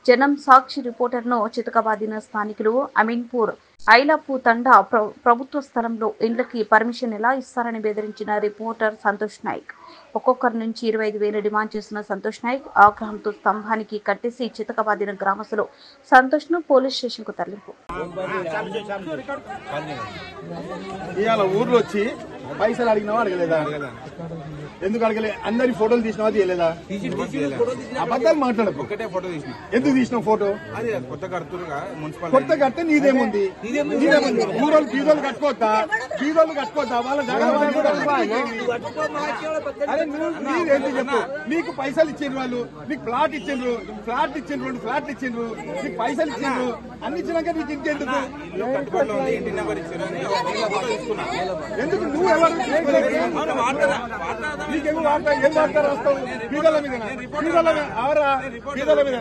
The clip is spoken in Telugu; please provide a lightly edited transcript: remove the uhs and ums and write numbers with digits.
జనం సాక్షి రిపోర్టర్ను చితకబాదిన స్థానికులు అమీన్పూర్ ఐలాపూ తండా ప్రభుత్వ స్థలంలో ఇండ్లకి పర్మిషన్ ఎలా ఇస్తారని బెదిరించిన రిపోర్టర్ సంతోష్ నాయక్. ఒక్కొక్కరి నుంచి 25,000 డిమాండ్ చేస్తున్న సంతోష్ నాయక్ ఆగ్రహంతో స్తంభానికి కట్టేసి చితకబాదిన గ్రామస్తులు సంతోష్ ను పోలీస్ స్టేషన్ కు తరలింపు. ఊర్లో వచ్చి పైసలు అడిగినావా అడగలేదా? ఎందుకు అడగలే? అందరి ఫోటోలు తీసినావా తీయలేదా? అబద్ధాలు మాట్లాడకు. ఎందుకు తీసినావు ఫోటో? కొత్త కడితే నీదేముంది? ఊరోళ్ళు బీదోళ్ళు కట్టుకోవద్దా? బీదోళ్ళు కట్టుకోవద్దా? వాళ్ళ అరే నీదేంటి చెప్పు. నీకు పైసలు ఇచ్చిండ్రు, వాళ్ళు నీకు ప్లాట్ ఇచ్చిండ్రు, 2 ఫ్లాట్లు ఇచ్చిండ్రు, నీకు పైసలు ఇచ్చిండ్రు, అన్ని ఇచ్చినాక నీకు ఇంకెందుకు? ఎందుకు నువ్వు ఎవరు నీకేమో వాడతా? ఏం వాడతారు? వస్తావు బీదల మీద, బీదల మీద.